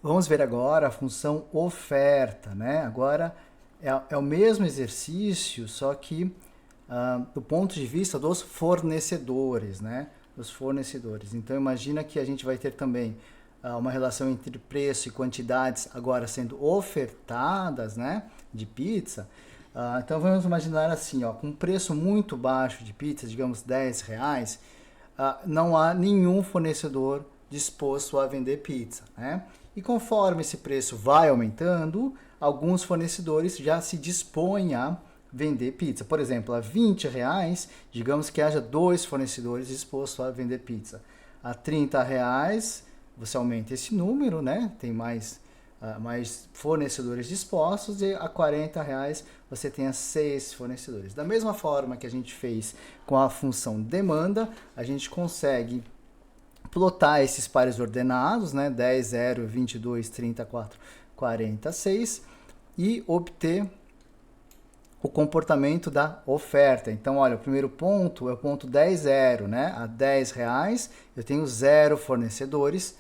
Vamos ver agora a função oferta, né? Agora é o mesmo exercício, só que do ponto de vista dos fornecedores, né? Dos fornecedores. Então imagina que a gente vai ter também uma relação entre preço e quantidades agora sendo ofertadas, né? De pizza. Então vamos imaginar assim, ó, com um preço muito baixo de pizza, digamos R$ 10, não há nenhum fornecedor disposto a vender pizza, né? E conforme esse preço vai aumentando, alguns fornecedores já se dispõem a vender pizza. Por exemplo, a R$ 20, digamos que haja 2 fornecedores dispostos a vender pizza. A R$ 30, você aumenta esse número, né? Tem mais fornecedores dispostos, e a R$ 40 você tenha 6 fornecedores. Da mesma forma que a gente fez com a função demanda, a gente consegue plotar esses pares ordenados, né? 10, 0, 22, 34, 46, e obter o comportamento da oferta. Então, olha, o primeiro ponto é o ponto 10, 0, né? A R$ 10 eu tenho 0 fornecedores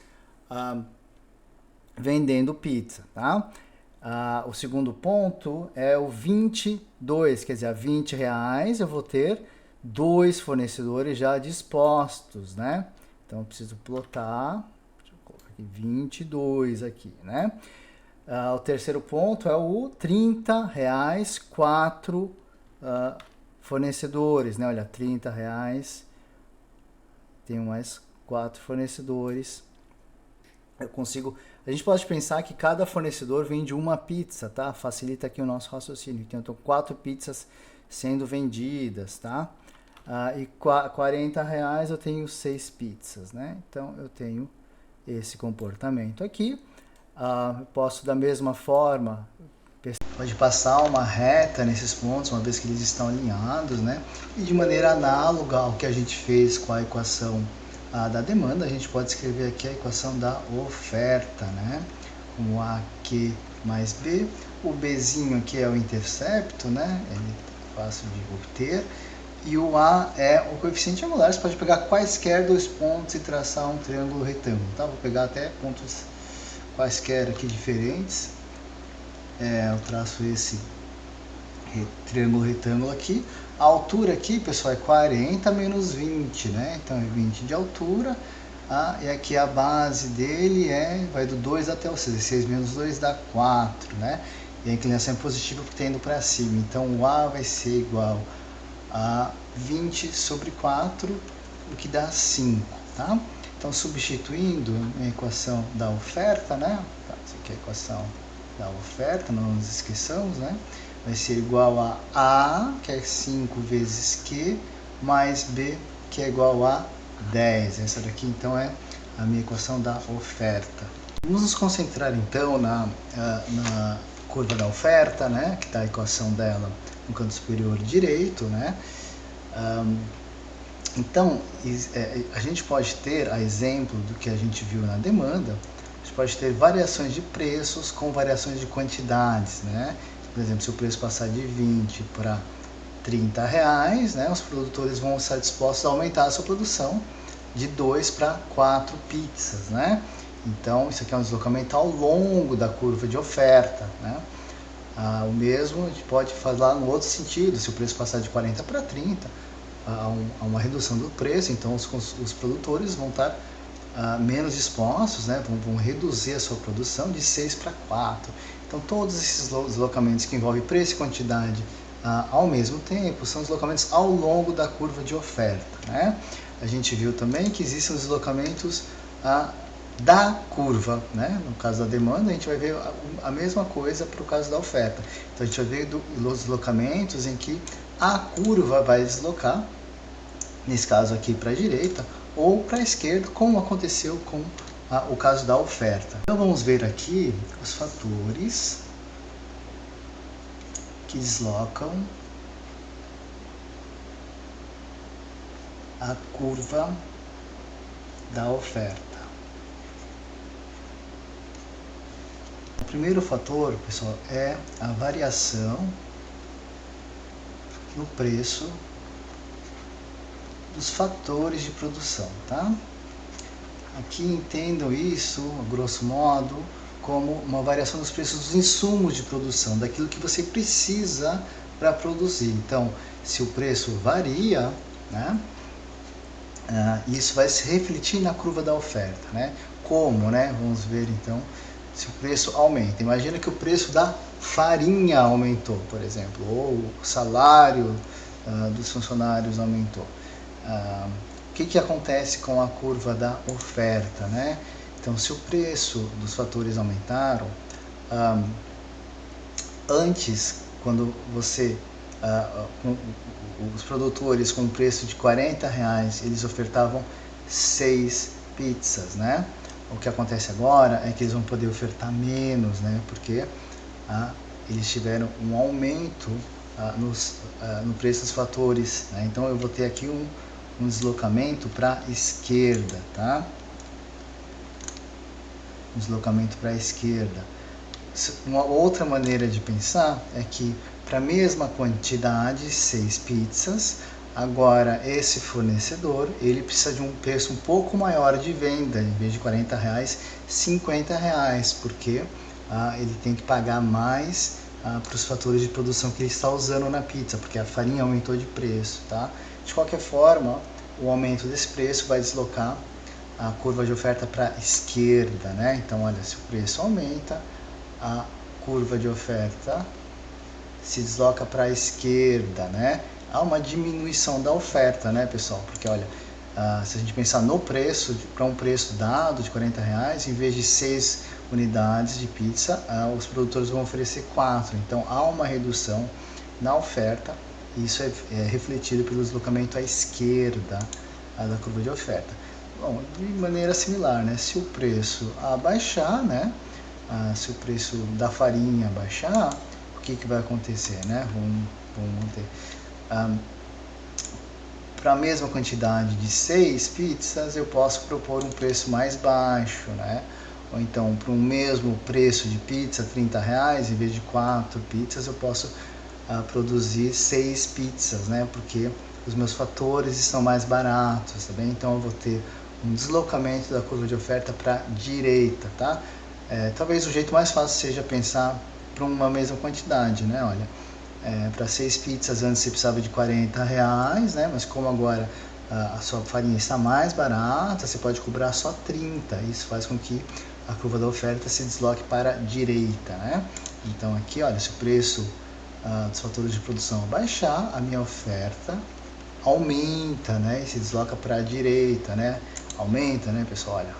vendendo pizza, tá? O segundo ponto é o 22, quer dizer, a R$ 20 eu vou ter 2 fornecedores já dispostos, né? Então eu preciso plotar, deixa eu colocar aqui 22 aqui, né? O terceiro ponto é o R$ 30, 4 fornecedores, né? Olha, R$ 30, tenho mais 4 fornecedores. Eu consigo. A gente pode pensar que cada fornecedor vende uma pizza, tá? Facilita aqui o nosso raciocínio. Então, 4 pizzas sendo vendidas, tá? E R$ 40 eu tenho 6 pizzas, né? Então, eu tenho esse comportamento aqui. Posso, da mesma forma, pode passar uma reta nesses pontos, uma vez que eles estão alinhados, né? E de maneira análoga ao que a gente fez com a equação da demanda, a gente pode escrever aqui a equação da oferta, né? Como AQ mais B. O Bzinho aqui é o intercepto, né? Ele é fácil de obter. E o A é o coeficiente angular. Você pode pegar quaisquer dois pontos e traçar um triângulo retângulo, tá? Vou pegar até pontos quaisquer aqui diferentes. Eu traço esse triângulo retângulo aqui. A altura aqui, pessoal, é 40 menos 20, né? Então é 20 de altura. E aqui a base dele vai do 2 até o 6. 6 menos 2 dá 4, né? E a inclinação é positiva porque está indo para cima. Então o A vai ser igual a 20 sobre 4, o que dá 5, tá? Então substituindo a equação da oferta, né? Essa aqui é a equação da oferta, não nos esqueçamos, né? Vai ser igual a A, que é 5 vezes Q, mais B, que é igual a 10. Essa daqui, então, é a minha equação da oferta. Vamos nos concentrar, então, na curva da oferta, né? Que está a equação dela no canto superior direito, né? Então, a gente pode ter, a exemplo do que a gente viu na demanda, a gente pode ter variações de preços com variações de quantidades, né? Por exemplo, se o preço passar de 20 para R$ 30, né, os produtores vão estar dispostos a aumentar a sua produção de 2 para 4 pizzas, né? Então, isso aqui é um deslocamento ao longo da curva de oferta, né? O mesmo a gente pode falar no outro sentido, se o preço passar de 40 para 30, há uma redução do preço, então os produtores vão estar menos dispostos, né? Vão reduzir a sua produção de 6 para 4. Então todos esses deslocamentos que envolvem preço e quantidade ao mesmo tempo são deslocamentos ao longo da curva de oferta, né? A gente viu também que existem os deslocamentos da curva, né? No caso da demanda, a gente vai ver a mesma coisa para o caso da oferta. Então a gente vai ver os deslocamentos em que a curva vai deslocar, nesse caso aqui para a direita, ou para a esquerda, como aconteceu com o caso da oferta. Então vamos ver aqui os fatores que deslocam a curva da oferta. O primeiro fator, pessoal, é a variação no preço dos fatores de produção, tá? Aqui entendam isso, a grosso modo, como uma variação dos preços dos insumos de produção, daquilo que você precisa para produzir. Então, se o preço varia, né, isso vai se refletir na curva da oferta, né? Como, né? Vamos ver então se o preço aumenta. Imagina que o preço da farinha aumentou, por exemplo, ou o salário dos funcionários aumentou. O que acontece com a curva da oferta, né? Então, se o preço dos fatores aumentaram, antes, quando você os produtores com preço de R$40, eles ofertavam 6 pizzas, né? O que acontece agora é que eles vão poder ofertar menos, né? Porque eles tiveram um aumento no preço dos fatores, né? Então eu vou ter aqui um deslocamento para a esquerda, tá? Um deslocamento para a esquerda. Uma outra maneira de pensar é que para a mesma quantidade, 6 pizzas, agora esse fornecedor ele precisa de um preço um pouco maior de venda, em vez de R$40, R$50, porque ele tem que pagar mais para os fatores de produção que ele está usando na pizza, porque a farinha aumentou de preço, tá? De qualquer forma, o aumento desse preço vai deslocar a curva de oferta para a esquerda, né? Então, olha, se o preço aumenta, a curva de oferta se desloca para a esquerda, né? Há uma diminuição da oferta, né, pessoal? Porque, olha, se a gente pensar no preço, para um preço dado de R$40, em vez de 6 unidades de pizza, os produtores vão oferecer 4. Então, há uma redução na oferta, e isso é refletido pelo deslocamento à esquerda da curva de oferta. Bom, de maneira similar, né? Se o preço abaixar, né? Se o preço da farinha baixar, o que vai acontecer, né? Vamos ter para a mesma quantidade de 6 pizzas, eu posso propor um preço mais baixo, né? Ou então, para um mesmo preço de pizza, R$30, em vez de 4 pizzas, eu posso produzir 6 pizzas, né? Porque os meus fatores estão mais baratos, tá bem? Então, eu vou ter um deslocamento da curva de oferta para a direita, tá? Talvez o jeito mais fácil seja pensar para uma mesma quantidade, né? Olha, para 6 pizzas antes você precisava de R$40, né? Mas como agora a sua farinha está mais barata, você pode cobrar só 30. Isso faz com que a curva da oferta se desloque para a direita, né? Então aqui, olha, se o preço dos fatores de produção baixar, a minha oferta aumenta, né? E se desloca para a direita, né? Aumenta, né, pessoal? Olha,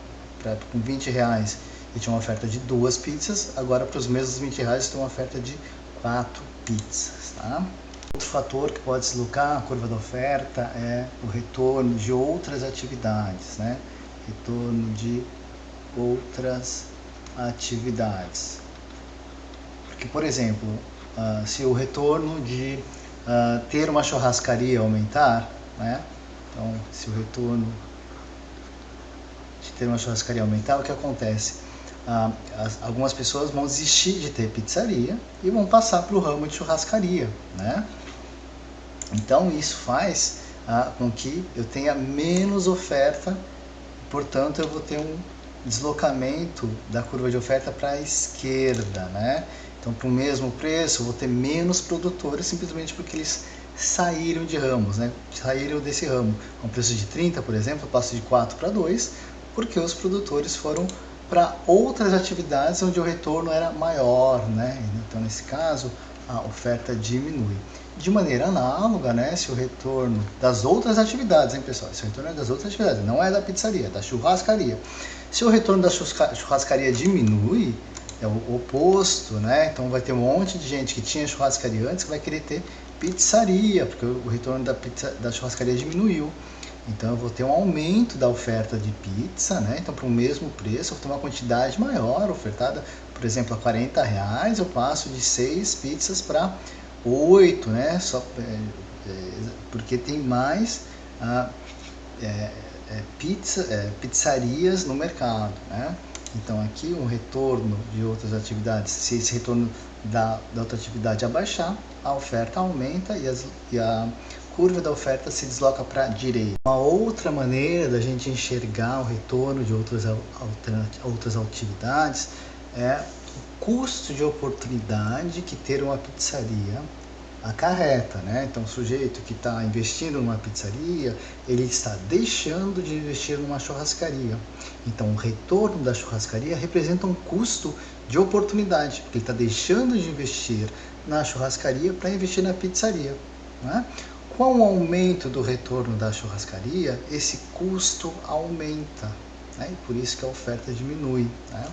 com R$20 eu tinha uma oferta de 2 pizzas, agora para os mesmos R$20 tem uma oferta de 4 pizzas, tá? Outro fator que pode deslocar a curva da oferta é o retorno de outras atividades, né? Retorno de outras atividades. Porque, por exemplo, se o retorno de ter uma churrascaria aumentar, né? Então, se o retorno de ter uma churrascaria aumentar, o que acontece? Algumas pessoas vão desistir de ter pizzaria e vão passar para o ramo de churrascaria, né? Então isso faz com que eu tenha menos oferta, portanto eu vou ter um deslocamento da curva de oferta para a esquerda, né? Então, para o mesmo preço, eu vou ter menos produtores simplesmente porque eles saíram de ramos, né? Saíram desse ramo. Com preço de 30, por exemplo, eu passo de 4 para 2, porque os produtores foram para outras atividades onde o retorno era maior, né? Então, nesse caso, a oferta diminui. De maneira análoga, né? Se o retorno das outras atividades, hein, pessoal? Esse retorno é das outras atividades, não é da pizzaria, é da churrascaria. Se o retorno da churrascaria diminui, é o oposto, né? Então vai ter um monte de gente que tinha churrascaria antes que vai querer ter pizzaria, porque o retorno da churrascaria diminuiu. Então eu vou ter um aumento da oferta de pizza, né? Então para o mesmo preço eu vou ter uma quantidade maior ofertada, por exemplo, a R$40, eu passo de 6 pizzas para 8, né? Porque tem mais pizzarias no mercado, né? Então aqui um retorno de outras atividades, se esse retorno da outra atividade abaixar, a oferta aumenta e a curva da oferta se desloca para a direita. Uma outra maneira da gente enxergar o retorno de outras atividades é o custo de oportunidade que ter uma pizzaria acarreta, né? Então, o sujeito que está investindo numa pizzaria, ele está deixando de investir numa churrascaria. Então, o retorno da churrascaria representa um custo de oportunidade, porque ele está deixando de investir na churrascaria para investir na pizzaria, né? Com o aumento do retorno da churrascaria, esse custo aumenta, né? E por isso que a oferta diminui, né?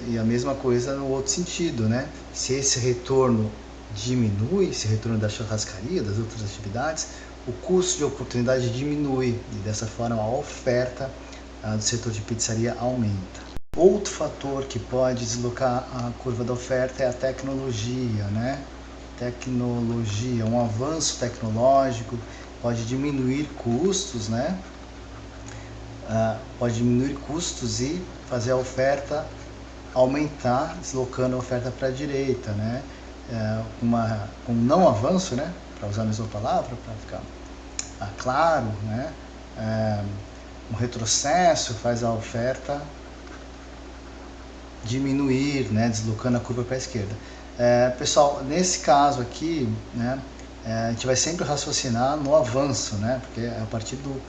E a mesma coisa no outro sentido, né? Se esse retorno diminui, esse retorno da churrascaria, das outras atividades, o custo de oportunidade diminui e dessa forma a oferta do setor de pizzaria aumenta. Outro fator que pode deslocar a curva da oferta é a tecnologia, né? Tecnologia, um avanço tecnológico pode diminuir custos, né? Pode diminuir custos e fazer a oferta aumentar, deslocando a oferta para a direita, né? Com um não avanço, né? Para usar a mesma palavra, para ficar claro, né? Um retrocesso faz a oferta diminuir, né? Deslocando a curva para a esquerda. Pessoal, nesse caso aqui, né? A gente vai sempre raciocinar no avanço, né? Porque é a partir do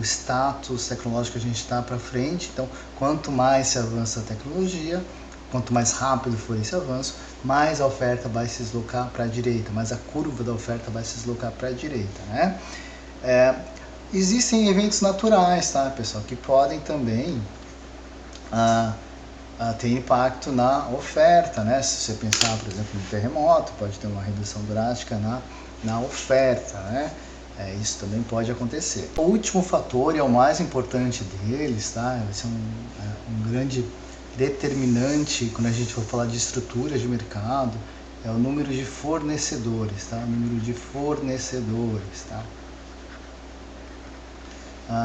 status tecnológico que a gente está para frente. Então, quanto mais se avança a tecnologia, quanto mais rápido for esse avanço, mais a oferta vai se deslocar para a direita, mais a curva da oferta vai se deslocar para a direita, né? Existem eventos naturais, tá, pessoal, que podem também ter impacto na oferta, né? Se você pensar, por exemplo, no terremoto, pode ter uma redução drástica na oferta, né? Isso também pode acontecer. O último fator, e é o mais importante deles, tá? Vai ser um grande determinante quando a gente for falar de estrutura de mercado, é o número de fornecedores, tá? O número de fornecedores, tá?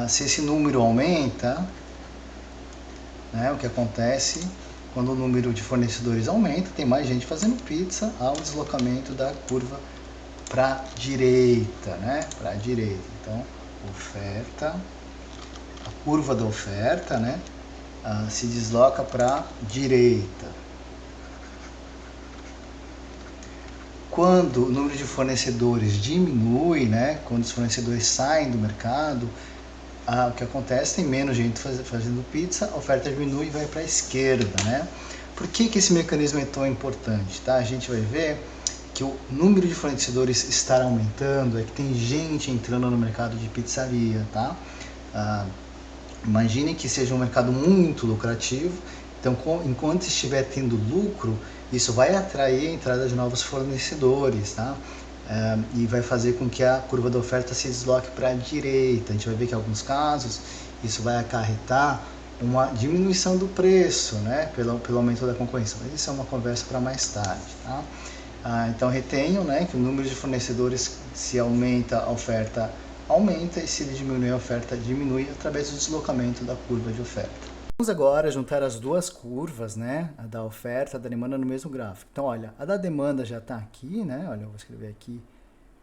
Se esse número aumenta, né, o que acontece quando o número de fornecedores aumenta, tem mais gente fazendo pizza, há um deslocamento da curva para a direita, né? Para a direita. Então, oferta, a curva da oferta, né? Se desloca para a direita. Quando o número de fornecedores diminui, né? Quando os fornecedores saem do mercado, o que acontece, tem menos gente fazendo pizza, a oferta diminui e vai para a esquerda, né? Por que esse mecanismo é tão importante? Tá? A gente vai ver que o número de fornecedores está aumentando, é que tem gente entrando no mercado de pizzaria, tá? Imagine que seja um mercado muito lucrativo, então enquanto estiver tendo lucro, isso vai atrair a entrada de novos fornecedores, tá? E vai fazer com que a curva da oferta se desloque para a direita. A gente vai ver que em alguns casos isso vai acarretar uma diminuição do preço, né, pelo aumento da concorrência. Mas isso é uma conversa para mais tarde, tá? Então retenham, né, que o número de fornecedores, se aumenta a oferta, aumenta, e se diminui a oferta, diminui através do deslocamento da curva de oferta. Vamos agora juntar as duas curvas, né, a da oferta e a da demanda no mesmo gráfico. Então, olha, a da demanda já está aqui, né, olha, eu vou escrever aqui,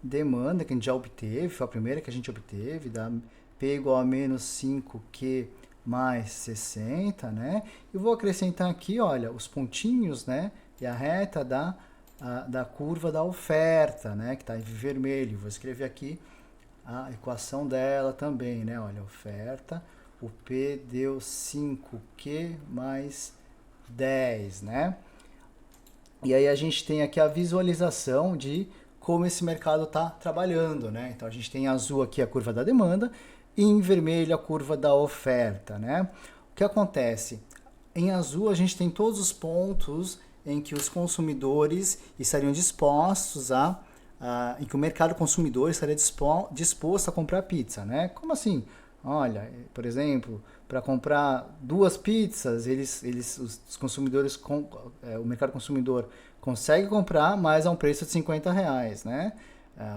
demanda, que a gente já obteve, foi a primeira que a gente obteve, da P igual a menos 5Q mais 60, né, e vou acrescentar aqui, olha, os pontinhos, né, e a reta da curva da oferta, né, que está em vermelho. Vou escrever aqui a equação dela também, né, olha, oferta, o P deu 5Q mais 10, né? E aí a gente tem aqui a visualização de como esse mercado está trabalhando, né? Então a gente tem em azul aqui a curva da demanda e em vermelho a curva da oferta, né? O que acontece? Em azul a gente tem todos os pontos em que os consumidores estariam dispostos em que o mercado consumidor estaria disposto a comprar pizza, né? Como assim? Olha, por exemplo, para comprar 2 pizzas, os consumidores, o mercado consumidor consegue comprar, mas a um preço de R$50, né?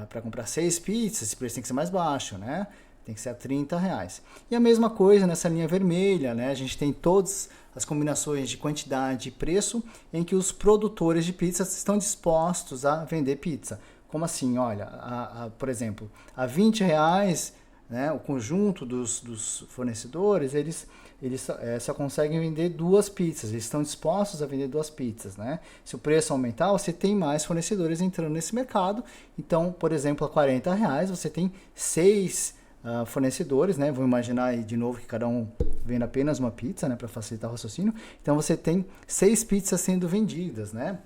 Para comprar 6 pizzas, esse preço tem que ser mais baixo, né? Tem que ser a R$30. E a mesma coisa nessa linha vermelha, né? A gente tem todas as combinações de quantidade e preço em que os produtores de pizzas estão dispostos a vender pizza. Como assim? Olha, por exemplo, a R$20, né, o conjunto dos fornecedores, eles eles só conseguem vender 2 pizzas, eles estão dispostos a vender 2 pizzas, né? Se o preço aumentar, você tem mais fornecedores entrando nesse mercado. Então, por exemplo, a R$ 40 você tem 6 fornecedores, né? Vou imaginar aí de novo que cada um vende apenas uma pizza, né? Para facilitar o raciocínio. Então, você tem 6 pizzas sendo vendidas, né?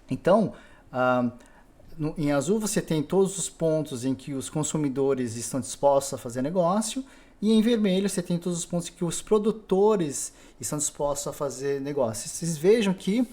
Então, em azul você tem todos os pontos em que os consumidores estão dispostos a fazer negócio, e em vermelho você tem todos os pontos em que os produtores estão dispostos a fazer negócio. Vocês vejam que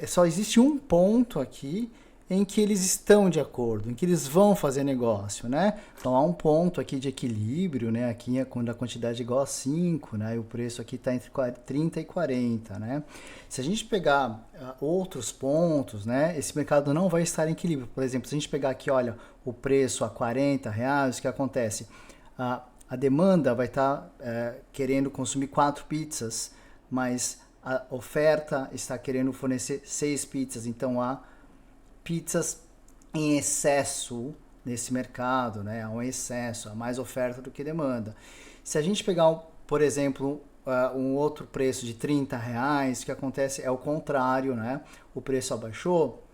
só existe um ponto aqui em que eles estão de acordo, em que eles vão fazer negócio, né? Então há um ponto aqui de equilíbrio, né? Aqui é quando a quantidade é igual a 5, né? E o preço aqui está entre 30 e 40, né? Se a gente pegar outros pontos, né? Esse mercado não vai estar em equilíbrio. Por exemplo, se a gente pegar aqui, olha, o preço a R$ 40, o que acontece? A demanda vai estar querendo consumir 4 pizzas, mas a oferta está querendo fornecer 6 pizzas, então há pizzas em excesso nesse mercado, né? Há um excesso, há mais oferta do que demanda. Se a gente pegar, por exemplo, um outro preço de R$ 30, o que acontece é o contrário, né? O preço abaixou,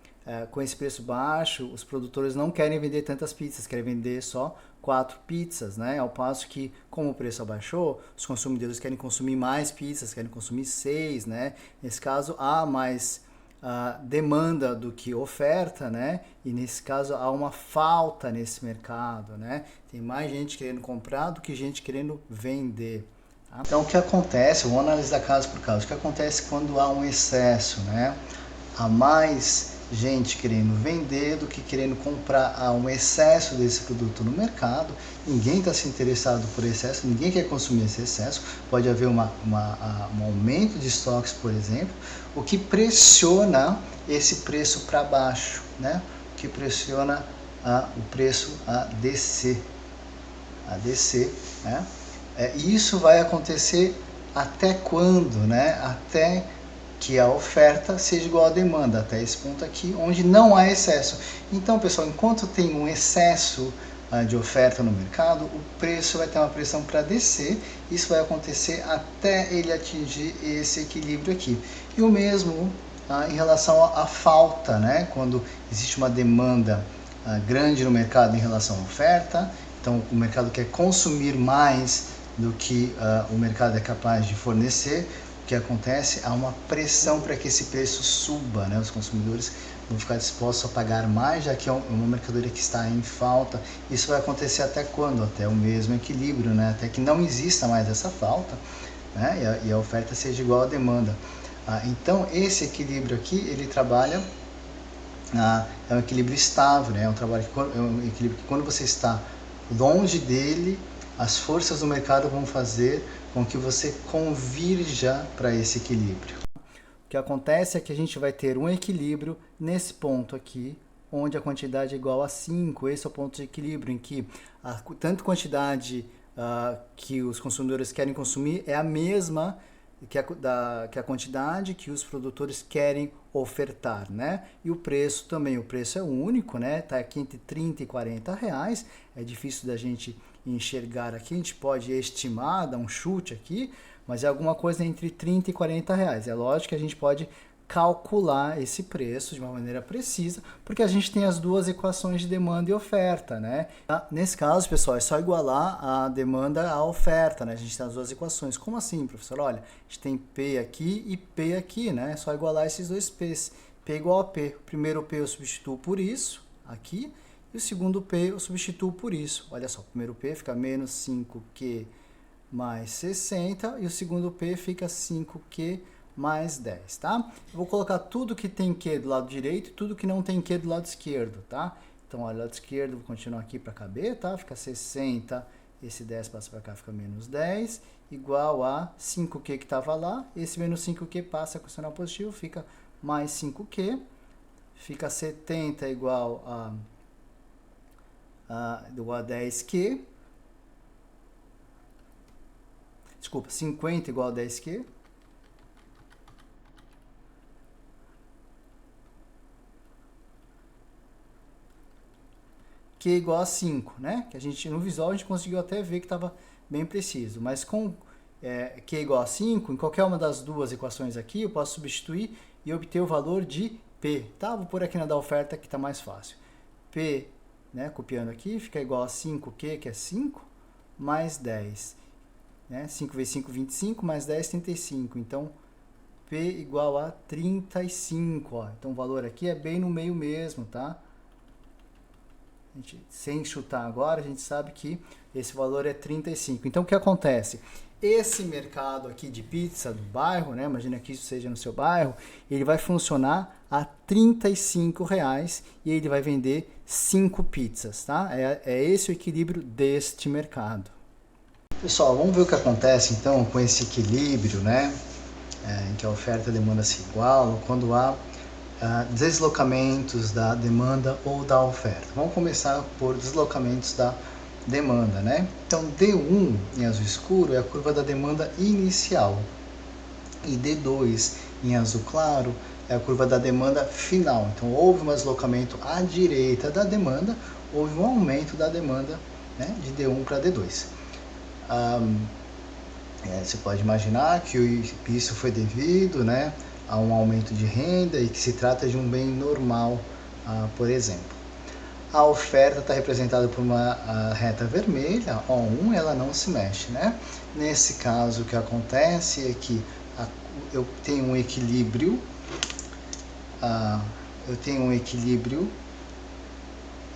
com esse preço baixo, os produtores não querem vender tantas pizzas, querem vender só 4 pizzas, né? Ao passo que, como o preço abaixou, os consumidores querem consumir mais pizzas, querem consumir 6, né? Nesse caso, há mais demanda do que oferta, né? E nesse caso há uma falta nesse mercado, né? Tem mais gente querendo comprar do que gente querendo vender. Tá? Então o que acontece, vamos analisar caso por caso, o que acontece quando há um excesso, né? Há mais gente querendo vender do que querendo comprar, há um excesso desse produto no mercado, ninguém está se interessado por excesso, ninguém quer consumir esse excesso, pode haver um aumento de estoques, por exemplo, o que pressiona esse preço para baixo, né? O que pressiona o preço a descer, né? E isso vai acontecer até quando, né? Até que a oferta seja igual à demanda, até esse ponto aqui, onde não há excesso. Então, pessoal, enquanto tem um excesso de oferta no mercado, o preço vai ter uma pressão para descer, isso vai acontecer até ele atingir esse equilíbrio aqui. E o mesmo em relação à falta, né? Quando existe uma demanda grande no mercado em relação à oferta, então o mercado quer consumir mais do que o mercado é capaz de fornecer, que acontece, há uma pressão para que esse preço suba, né? Os consumidores vão ficar dispostos a pagar mais, já que é uma mercadoria que está em falta. Isso vai acontecer até quando? Até o mesmo equilíbrio, né? Até que não exista mais essa falta, né? E a oferta seja igual à demanda. Então, esse equilíbrio aqui, ele trabalha, é um equilíbrio estável, né? É um equilíbrio que quando você está longe dele, as forças do mercado vão fazer com que você convirja para esse equilíbrio. O que acontece é que a gente vai ter um equilíbrio nesse ponto aqui, onde a quantidade é igual a 5. Esse é o ponto de equilíbrio em que tanto quantidade que os consumidores querem consumir é a mesma que a quantidade que os produtores querem ofertar, né? E o preço também, o preço é único, né? Tá aqui entre 30 e 40 reais, é difícil da gente enxergar aqui, a gente pode estimar, dar um chute aqui, mas é alguma coisa entre 30 e 40 reais. É lógico que a gente pode calcular esse preço de uma maneira precisa, porque a gente tem as duas equações de demanda e oferta, né? Nesse caso, pessoal, é só igualar a demanda à oferta, né? A gente tem as duas equações. Como assim, professor? Olha, a gente tem P aqui e P aqui, né? É só igualar esses dois P's. P igual a P. O primeiro P eu substituo por isso, aqui, e o segundo P eu substituo por isso. Olha só, o primeiro P fica menos 5Q mais 60, e o segundo P fica 5Q mais 10, tá? Eu vou colocar tudo que tem Q do lado direito e tudo que não tem Q do lado esquerdo, tá? Então, olha, lado esquerdo, vou continuar aqui para caber, tá? Fica 60, esse 10 passa para cá, fica menos 10, igual a 5Q que estava lá, esse menos 5Q passa com o sinal positivo, fica mais 5Q, fica 70 igual a 10Q, desculpa, 50 igual a 10Q, Q igual a 5, né? Que a gente, no visual, a gente conseguiu até ver que estava bem preciso, mas com Q igual a 5, em qualquer uma das duas equações aqui, eu posso substituir e obter o valor de P, tá? Vou pôr aqui na da oferta que está mais fácil. P, né, copiando aqui, fica igual a 5Q, que é 5, mais 10. Né? 5 vezes 5, 25, mais 10, 35. Então, P igual a 35. Ó. Então, o valor aqui é bem no meio mesmo, tá? Sem chutar agora, a gente sabe que esse valor é 35. Então, o que acontece? Esse mercado aqui de pizza do bairro, né? Imagina que isso seja no seu bairro, ele vai funcionar a R$35 e ele vai vender 5 pizzas, tá? É esse o equilíbrio deste mercado. Pessoal, vamos ver o que acontece então com esse equilíbrio, né? Em que a oferta e a demanda se igualam, quando há deslocamentos da demanda ou da oferta. Vamos começar por deslocamentos da demanda, né? Então, D1 em azul escuro é a curva da demanda inicial e D2 em azul claro é a curva da demanda final. Então, houve um deslocamento à direita da demanda, houve um aumento da demanda, né, de D1 para D2. Você pode imaginar que isso foi devido, né, a um aumento de renda e que se trata de um bem normal, por exemplo. A oferta está representada por uma reta vermelha, O1, ela não se mexe, né? Nesse caso, o que acontece é que eu tenho um equilíbrio,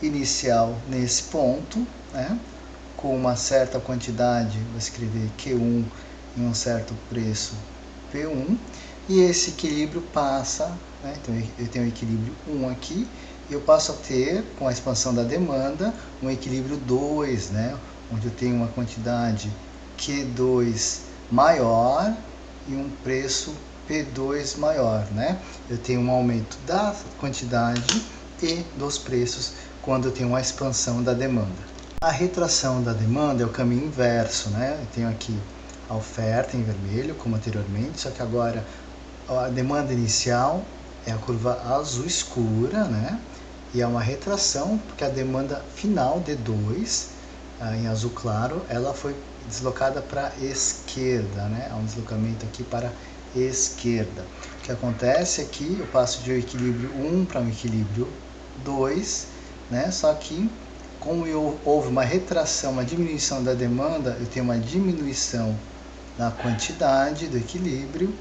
inicial nesse ponto, né? Com uma certa quantidade, vou escrever Q1 em um certo preço P1, e esse equilíbrio passa, né? Então eu tenho o equilíbrio 1 aqui, e eu passo a ter, com a expansão da demanda, um equilíbrio 2, né? Onde eu tenho uma quantidade Q2 maior e um preço P2 maior, né? Eu tenho um aumento da quantidade e dos preços quando eu tenho uma expansão da demanda. A retração da demanda é o caminho inverso, né? Eu tenho aqui a oferta em vermelho, como anteriormente, só que agora a demanda inicial é a curva azul escura, né? E é uma retração, porque a demanda final, D2, em azul claro, ela foi deslocada para a esquerda, né? Há um deslocamento aqui para a esquerda. O que acontece é que eu passo de um equilíbrio 1 para um equilíbrio 2, né? Só que, como houve uma retração, uma diminuição da demanda, eu tenho uma diminuição na quantidade do equilíbrio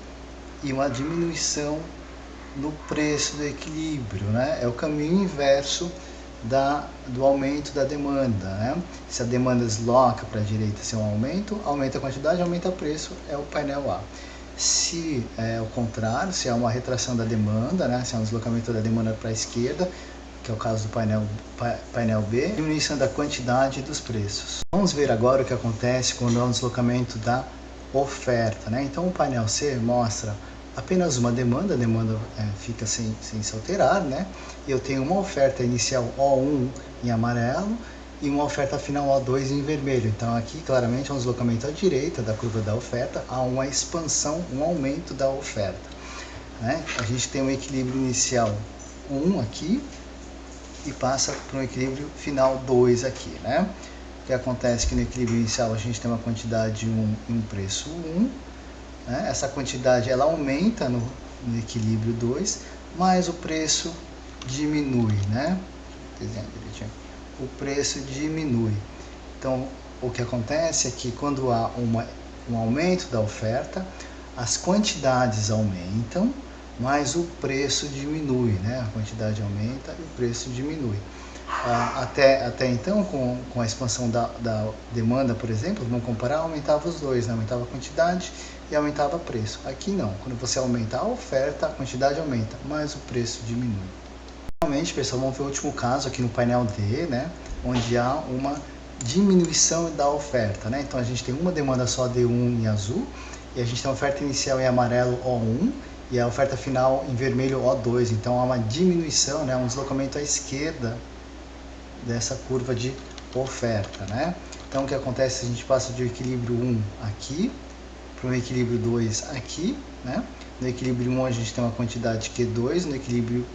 e uma diminuição no preço do equilíbrio, né? É o caminho inverso do aumento da demanda, né? Se a demanda desloca para a direita, se é um aumento, aumenta a quantidade, aumenta o preço, é o painel A. Se é o contrário, se é uma retração da demanda, né? Se é um deslocamento da demanda para a esquerda, que é o caso do painel B, diminuição da quantidade e dos preços. Vamos ver agora o que acontece quando há um deslocamento da oferta, né? Então o painel C mostra apenas uma demanda, a demanda fica sem se alterar, né? Eu tenho uma oferta inicial O1 em amarelo e uma oferta final O2 em vermelho. Então aqui claramente é um deslocamento à direita da curva da oferta, há uma expansão, um aumento da oferta, né? A gente tem um equilíbrio inicial 1 aqui e passa para um equilíbrio final 2 aqui, né? O que acontece é que no equilíbrio inicial a gente tem uma quantidade 1 e um preço 1, né? Essa quantidade ela aumenta no equilíbrio 2, mas o preço diminui, né? O preço diminui. Então, o que acontece é que quando há um aumento da oferta, as quantidades aumentam, mas o preço diminui, né? A quantidade aumenta e o preço diminui. Até então, com a expansão da demanda, por exemplo, vamos comparar, aumentava os dois, né? Aumentava a quantidade e aumentava o preço. Aqui não, quando você aumenta a oferta, a quantidade aumenta, mas o preço diminui. Finalmente, pessoal, vamos ver o último caso aqui no painel D, né? Onde há uma diminuição da oferta, né? Então a gente tem uma demanda só D1 em azul e a gente tem a oferta inicial em amarelo O1 e a oferta final em vermelho O2. Então há uma diminuição, né? Um deslocamento à esquerda dessa curva de oferta, né? Então o que acontece? A gente passa de um equilíbrio 1 aqui para um equilíbrio 2 aqui, né? No equilíbrio 1 a gente tem uma quantidade Q2, no equilíbrio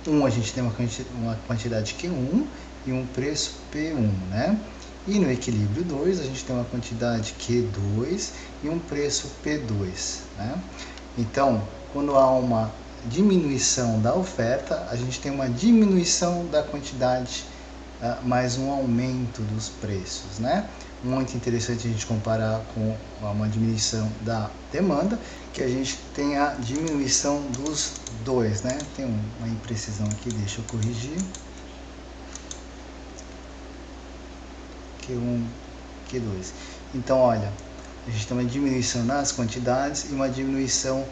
1 a gente tem uma quantidade Q1 e um preço P1, né? E no equilíbrio 2, a gente tem uma quantidade Q2 e um preço P2, né? Então, quando há uma diminuição da oferta, a gente tem uma diminuição da quantidade, mais um aumento dos preços, né? Muito interessante a gente comparar com uma diminuição da demanda, que a gente tem a diminuição dos dois, né? Tem uma imprecisão aqui, deixa eu corrigir. Q1, Q2. Então, olha, a gente tem uma diminuição nas quantidades e uma diminuição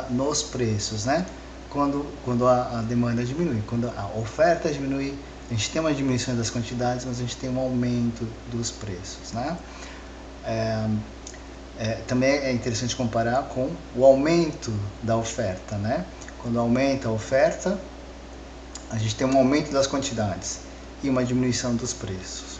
nos preços, né? Quando a demanda diminui, quando a oferta diminui, a gente tem uma diminuição das quantidades, mas a gente tem um aumento dos preços, né? Também é interessante comparar com o aumento da oferta, né? Quando aumenta a oferta, a gente tem um aumento das quantidades e uma diminuição dos preços.